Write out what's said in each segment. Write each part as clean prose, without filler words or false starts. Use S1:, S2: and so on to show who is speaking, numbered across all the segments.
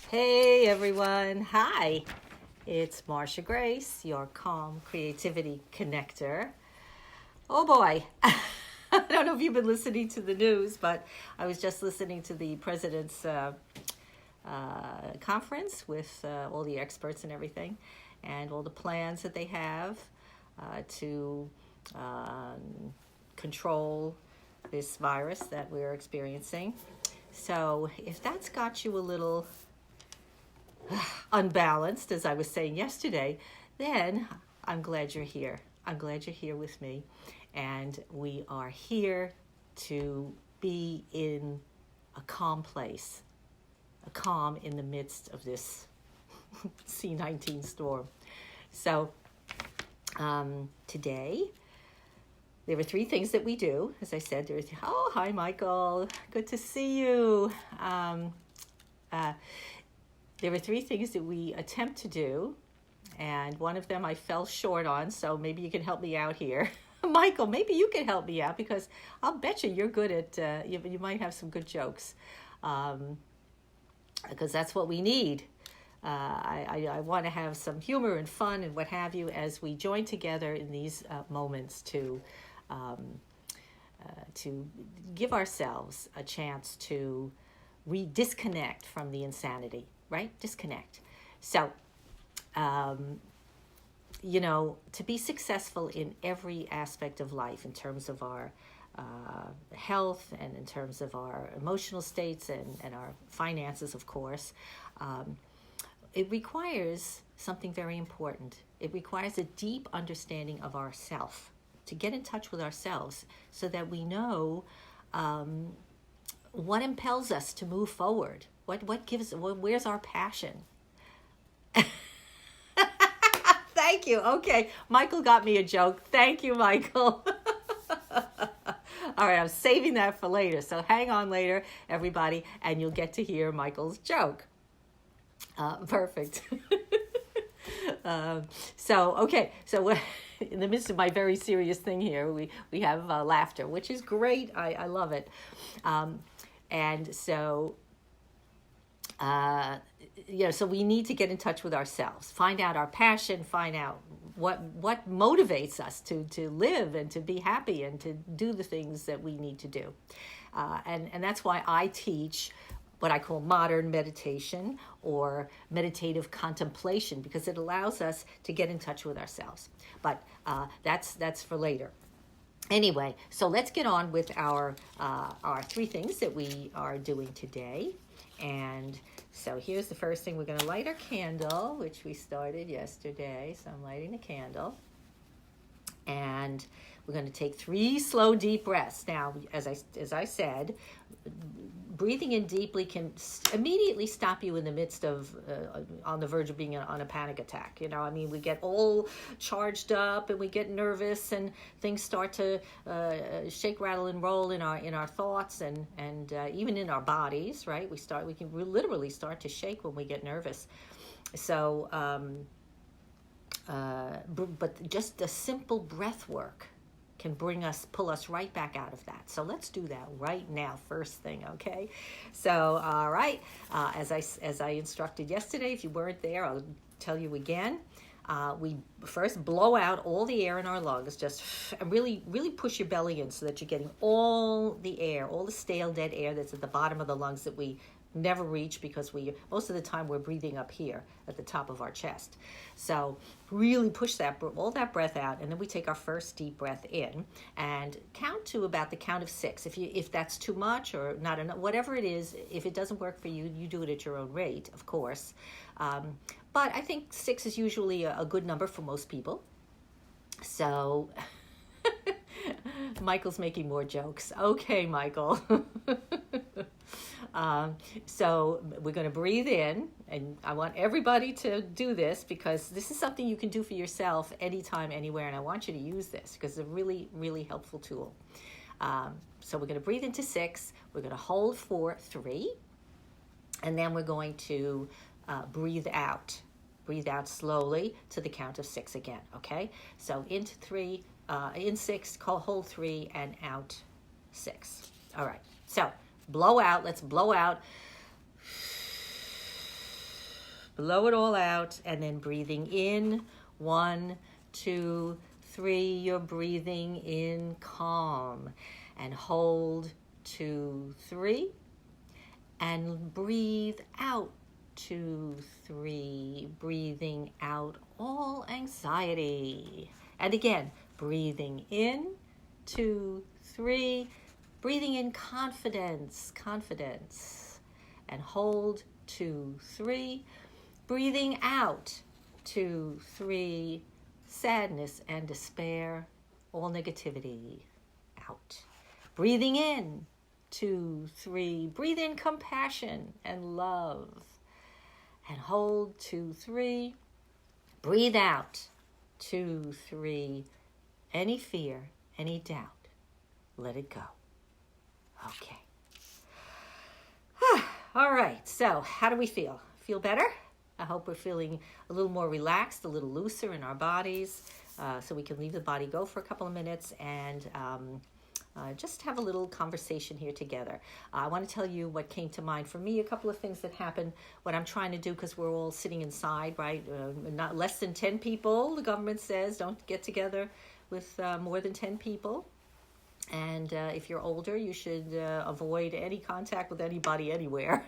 S1: Hey everyone, hi. It's Marsha Grace, your calm creativity connector. Oh boy, I don't know if you've been listening to the news, but I was just listening to the president's conference with all the experts and everything, and all the plans that they have to control this virus that we're experiencing. So, if that's got you a little unbalanced, as I was saying yesterday, then I'm glad you're here. I'm glad you're here with me. And we are here to be in a calm place, a calm in the midst of this C-19 storm. So today, there were three things that we do. As I said, oh, hi, Michael. Good to see you. There were three things that we attempt to do, and one of them I fell short on, so maybe you can help me out here. Michael, maybe you can help me out, because I'll bet you're good at, you might have some good jokes, because that's what we need. I want to have some humor and fun and what have you as we join together in these moments to give ourselves a chance to disconnect from the insanity. Right? Disconnect. So, to be successful in every aspect of life, in terms of our health and in terms of our emotional states and our finances, of course, it requires something very important. It requires a deep understanding of ourself, to get in touch with ourselves so that we know what impels us to move forward. Where's our passion? Thank you. Okay, Michael got me a joke. Thank you, Michael. All right, I'm saving that for later. So hang on later, everybody, and you'll get to hear Michael's joke. Perfect. So in the midst of my very serious thing here, we have laughter, which is great. I love it. And so... so we need to get in touch with ourselves, find out our passion, find out what motivates us to live and to be happy and to do the things that we need to do. And that's why I teach what I call modern meditation or meditative contemplation, because it allows us to get in touch with ourselves. But that's for later. Anyway, so let's get on with our three things that we are doing today. And so here's the first thing. We're going to light our candle, which we started yesterday. So I'm lighting the candle. And we're going to take 3 slow, deep breaths. Now, as I said, breathing in deeply can immediately stop you in the midst of, on the verge of being on a panic attack. We get all charged up and we get nervous and things start to shake, rattle, and roll in our thoughts and even in our bodies, right? We can literally start to shake when we get nervous. So, but just the simple breath work can pull us right back out of that. So let's do that right now, first thing, okay? So, all right, as I instructed yesterday, if you weren't there, I'll tell you again. We first blow out all the air in our lungs, just really, really push your belly in so that you're getting all the air, all the stale, dead air that's at the bottom of the lungs that we never reach, because most of the time we're breathing up here at the top of our chest. So really push all that breath out, and then we take our first deep breath in and count to about the count of 6. If that's too much or not enough, whatever it is, if it doesn't work for you, you do it at your own rate, of course. But I think 6 is usually a good number for most people. So Michael's making more jokes. Okay, Michael. So we're going to breathe in, and I want everybody to do this because this is something you can do for yourself anytime, anywhere, and I want you to use this because it's a really, really helpful tool. So we're going to breathe into 6, we're going to hold for 3, and then we're going to breathe out slowly to the count of 6 again, okay? So into 3, in 6, hold 3, and out 6. All right, so blow out, let's blow out. blow it all out, and then breathing in, 1, 2, 3. You're breathing in calm, and hold, 2, 3, and breathe out, 2, 3, breathing out all anxiety. And again, breathing in, 2, 3, breathing in confidence, and hold, 2, 3, breathing out, 2, 3, sadness and despair, all negativity, out. Breathing in, 2, 3, breathe in compassion and love, and hold, 2, 3, breathe out, 2, 3, any fear, any doubt, let it go. Okay. All right, so how do we feel? Feel better? I hope we're feeling a little more relaxed, a little looser in our bodies, so we can leave the body go for a couple of minutes and just have a little conversation here together. I want to tell you what came to mind for me, a couple of things that happened, what I'm trying to do, because we're all sitting inside, right? Not less than 10 people, the government says, don't get together with more than 10 people. And if you're older, you should avoid any contact with anybody anywhere.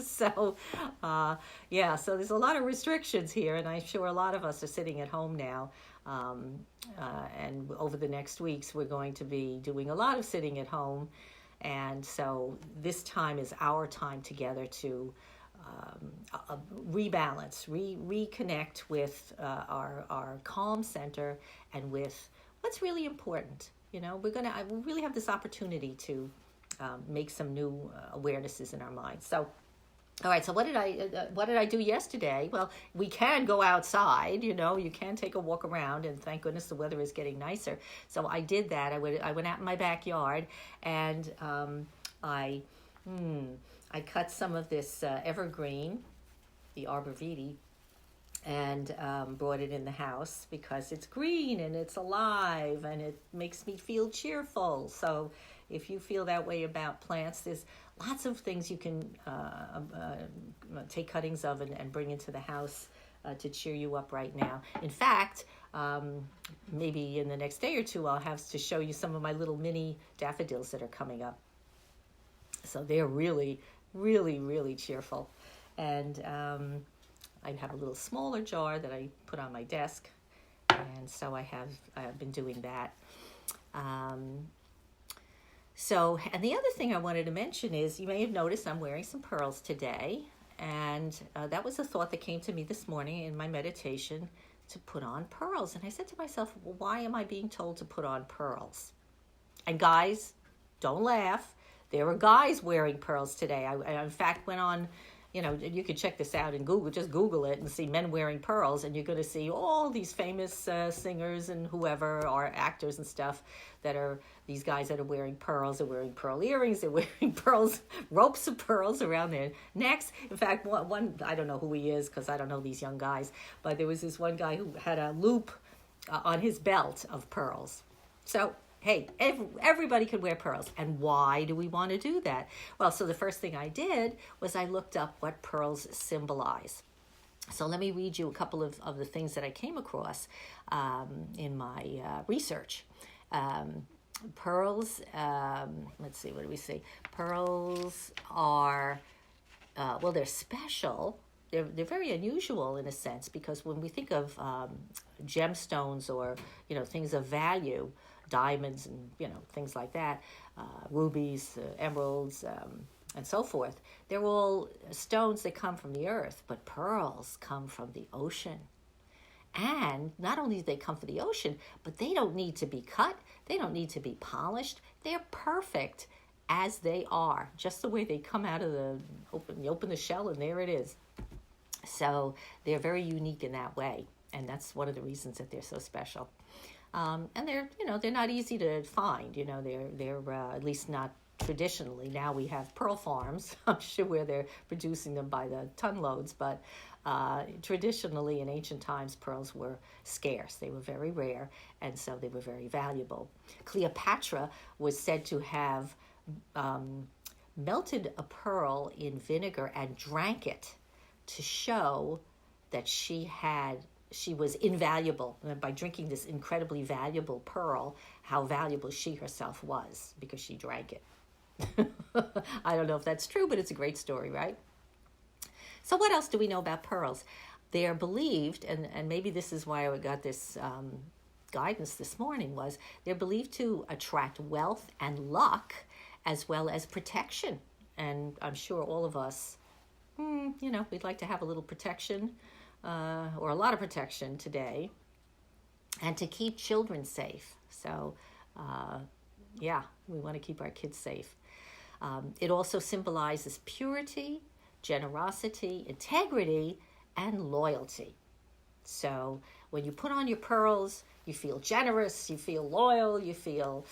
S1: So there's a lot of restrictions here, and I'm sure a lot of us are sitting at home now. And over the next weeks, we're going to be doing a lot of sitting at home. And so this time is our time together to rebalance, reconnect with our calm center and with what's really important. You know, we really have this opportunity to make some new awarenesses in our minds. So, all right. So what did I do yesterday? Well, we can go outside. You know, you can take a walk around, and thank goodness the weather is getting nicer. So I did that. I went out in my backyard, and I cut some of this evergreen, the arborvitae, and brought it in the house because it's green and it's alive and it makes me feel cheerful. So if you feel that way about plants, there's lots of things you can take cuttings of and bring into the house to cheer you up right now. In fact, maybe in the next day or two, I'll have to show you some of my little mini daffodils that are coming up. So they're really, really, really cheerful. And I have a little smaller jar that I put on my desk, and so I have been doing that. And the other thing I wanted to mention is, you may have noticed I'm wearing some pearls today, and that was a thought that came to me this morning in my meditation, to put on pearls. And I said to myself, well, why am I being told to put on pearls? And guys, don't laugh. There were guys wearing pearls today. I in fact went on, you know, you can check this out in Google. Just Google it and see men wearing pearls, and you're going to see all these famous singers and whoever are actors and stuff that are these guys that are wearing pearls. They're wearing pearl earrings. They're wearing pearls, ropes of pearls around their necks. In fact, one I don't know who he is because I don't know these young guys, but there was this one guy who had a loop on his belt of pearls. So hey, everybody could wear pearls. And why do we want to do that? Well, so the first thing I did was I looked up what pearls symbolize. So let me read you a couple of the things that I came across in my research. Pearls, let's see, what do we see? Pearls are, they're special. They're very unusual in a sense, because when we think of gemstones or, you know, things of value, diamonds and, you know, things like that, rubies, emeralds, and so forth, they're all stones that come from the earth, but pearls come from the ocean. And not only do they come from the ocean, but they don't need to be cut, they don't need to be polished, they're perfect as they are, just the way they come out of you open the shell and there it is. So they're very unique in that way, and that's one of the reasons that they're so special. And they're not easy to find. They're at least not traditionally. Now we have pearl farms, I'm sure, where they're producing them by the ton loads, but traditionally in ancient times, pearls were scarce. They were very rare, and so they were very valuable. Cleopatra was said to have melted a pearl in vinegar and drank it to show that she was invaluable by drinking this incredibly valuable pearl, how valuable she herself was because she drank it. I don't know if that's true, but it's a great story, right? So what else do we know about pearls? They are believed, and maybe this is why I got this guidance this morning, was they're believed to attract wealth and luck as well as protection. And I'm sure all of us, we'd like to have a little protection or a lot of protection today, and to keep children safe. So, we want to keep our kids safe. It also symbolizes purity, generosity, integrity, and loyalty. So when you put on your pearls, you feel generous, you feel loyal, you feel,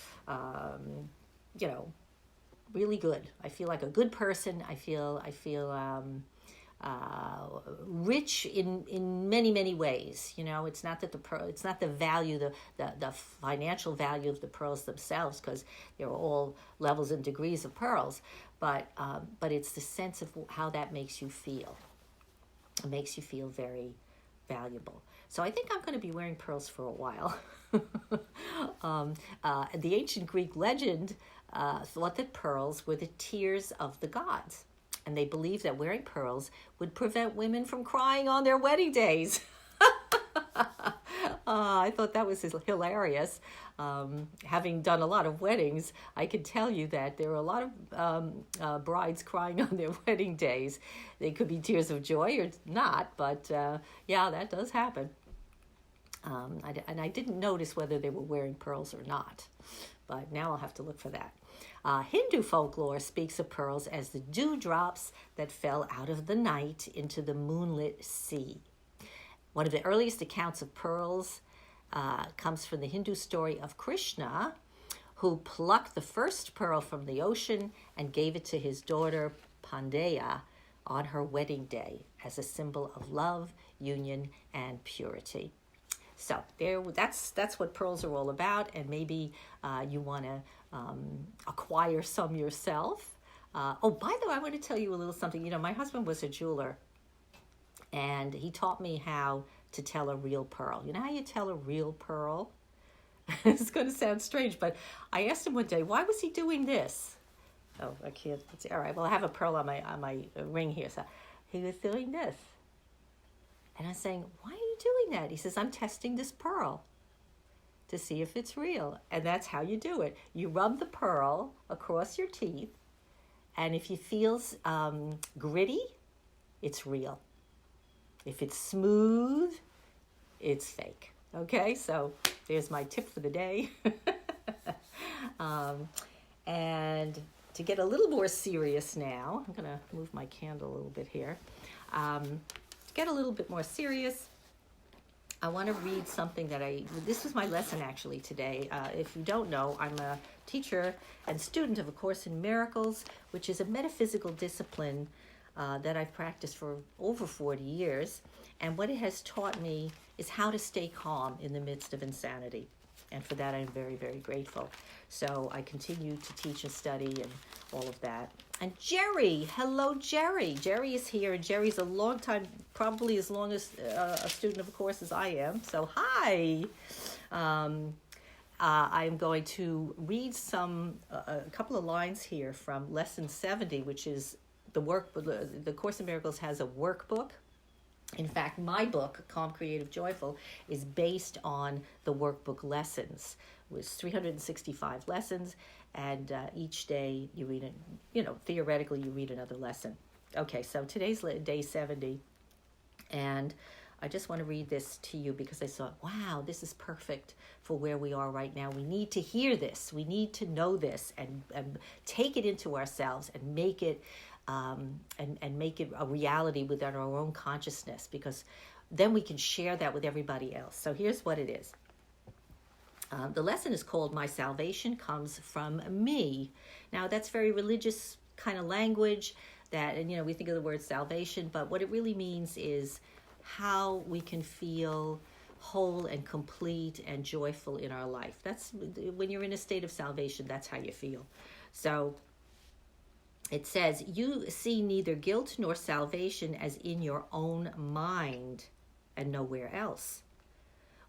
S1: really good. I feel like a good person. I feel rich in many, many ways. It's not that it's not the value, the financial value of the pearls themselves, because there are all levels and degrees of pearls, but it's the sense of how that makes you feel. It makes you feel very valuable. So I think I'm going to be wearing pearls for a while. The ancient Greek legend thought that pearls were the tears of the gods. And they believed that wearing pearls would prevent women from crying on their wedding days. I thought that was hilarious. Having done a lot of weddings, I can tell you that there are a lot of brides crying on their wedding days. They could be tears of joy or not, but that does happen. And I didn't notice whether they were wearing pearls or not, but now I'll have to look for that. Hindu folklore speaks of pearls as the dewdrops that fell out of the night into the moonlit sea. One of the earliest accounts of pearls comes from the Hindu story of Krishna, who plucked the first pearl from the ocean and gave it to his daughter Pandya on her wedding day as a symbol of love, union, and purity. So that's what pearls are all about, and maybe you want to acquire some yourself. By the way, I want to tell you a little something. My husband was a jeweler, and he taught me how to tell a real pearl. You know how you tell a real pearl? It's going to sound strange, but I asked him one day, why was he doing this? Oh, I can't. All right, well, I have a pearl on my ring here. So he was doing this. And I'm saying, why are you doing that? He says, I'm testing this pearl to see if it's real. And that's how you do it. You rub the pearl across your teeth, and if it feels gritty, it's real. If it's smooth, it's fake. Okay, so there's my tip for the day. And to get a little more serious now, I'm going to move my candle a little bit here. To get a little bit more serious, I want to read something this was my lesson actually today. If you don't know, I'm a teacher and student of A Course in Miracles, which is a metaphysical discipline that I've practiced for over 40 years. And what it has taught me is how to stay calm in the midst of insanity. And for that, I'm very, very grateful. So I continue to teach and study and all of that. And Jerry, hello, Jerry. Jerry is here. Jerry's a long time, probably as long as a student of A Course as I am. So hi. I'm going to read a couple of lines here from Lesson 70, which is the Course in Miracles has a workbook. In fact, my book, Calm, Creative, Joyful, is based on the workbook lessons. It was 365 lessons, and each day you read theoretically you read another lesson. Okay, so today's day 70, and I just want to read this to you because I thought, wow, this is perfect for where we are right now. We need to hear this. We need to know this and take it into ourselves and make it and make it a reality within our own consciousness, because then we can share that with everybody else. So here's what it is. The lesson is called My Salvation Comes From Me. Now that's very religious kind of language and we think of the word salvation, but what it really means is how we can feel whole and complete and joyful in our life. That's when you're in a state of salvation, that's how you feel. So It says, you see neither guilt nor salvation as in your own mind and nowhere else.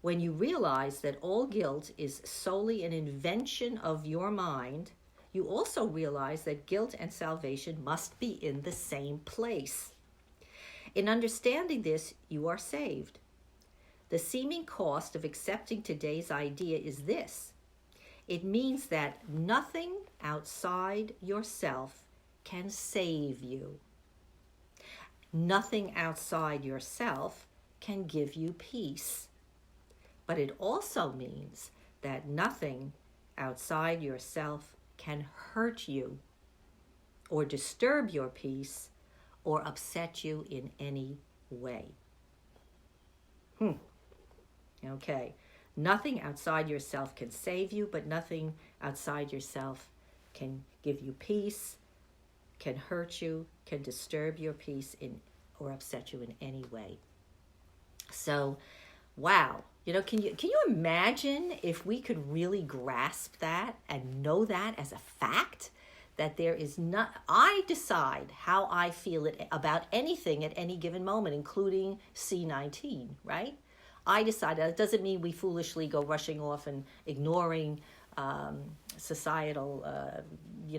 S1: When you realize that all guilt is solely an invention of your mind, you also realize that guilt and salvation must be in the same place. In understanding this, you are saved. The seeming cost of accepting today's idea is this. It means that nothing outside yourself can save you. Nothing outside yourself can give you peace. But it also means that nothing outside yourself can hurt you or disturb your peace or upset you in any way. Okay. Nothing outside yourself can save you, but nothing outside yourself can give you peace, can hurt you, can disturb your peace or upset you in any way. So, wow. Can you imagine if we could really grasp that and know that as a fact? That there is not, I decide how I feel about anything at any given moment, including C19, right? I decide. That doesn't mean we foolishly go rushing off and ignoring societal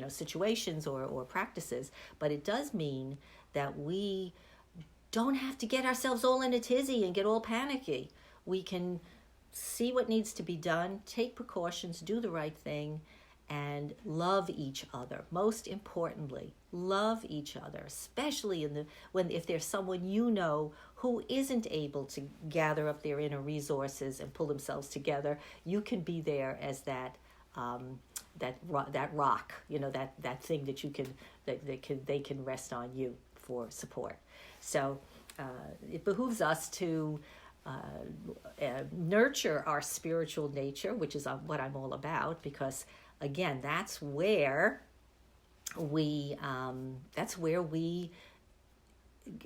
S1: situations or practices, but it does mean that we don't have to get ourselves all in a tizzy and get all panicky. We can see what needs to be done, take precautions, do the right thing, and love each other. Most importantly, love each other, especially if there's someone you know who isn't able to gather up their inner resources and pull themselves together. You can be there as that rock, that thing that they can rest on you for support. So it behooves us to nurture our spiritual nature, which is what I'm all about, because again, that's where we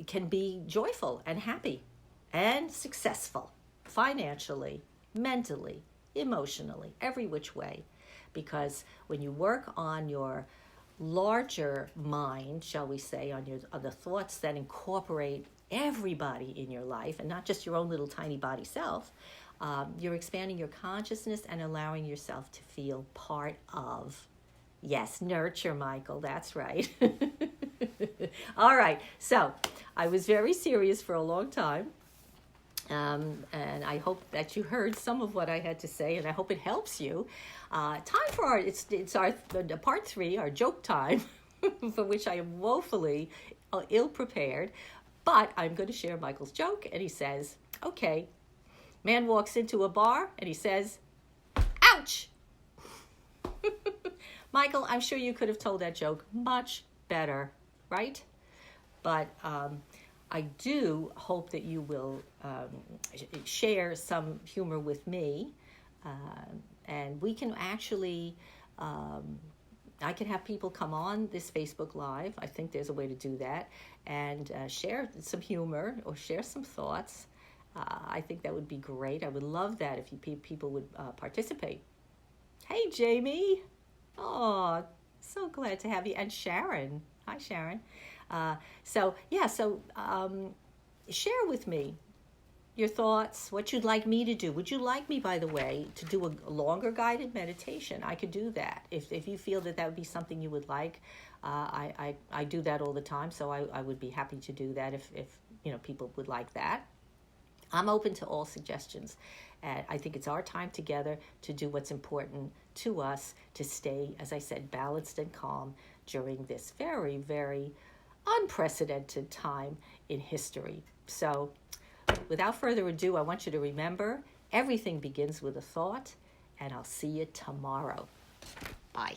S1: can be joyful and happy and successful financially, mentally, emotionally, every which way. Because when you work on your larger mind, shall we say, on the thoughts that incorporate everybody in your life and not just your own little tiny body self, you're expanding your consciousness and allowing yourself to feel part of. Yes, nurture, Michael, that's right. All right, so I was very serious for a long time, and I hope that you heard some of what I had to say, and I hope it helps you. Time for it's our part 3, our joke time, for which I am woefully ill-prepared, but I'm going to share Michael's joke, and he says, okay, man walks into a bar, and he says, ouch! Michael, I'm sure you could have told that joke much better, right? But I do hope that you will share some humor with me, and we can actually, I can have people come on this Facebook Live. I think there's a way to do that, and share some humor or share some thoughts. I think that would be great. I would love that if people would participate. Hey, Jamie. Oh, so glad to have you. And Sharon. Hi, Sharon. So share with me your thoughts, what you'd like me to do. Would you like me, by the way, to do a longer guided meditation? I could do that. If you feel that would be something you would like, I do that all the time, so I would be happy to do that if people would like that. I'm open to all suggestions. And I think it's our time together to do what's important to us to stay, as I said, balanced and calm during this very, very unprecedented time in history. So without further ado, I want you to remember, everything begins with a thought, and I'll see you tomorrow. Bye.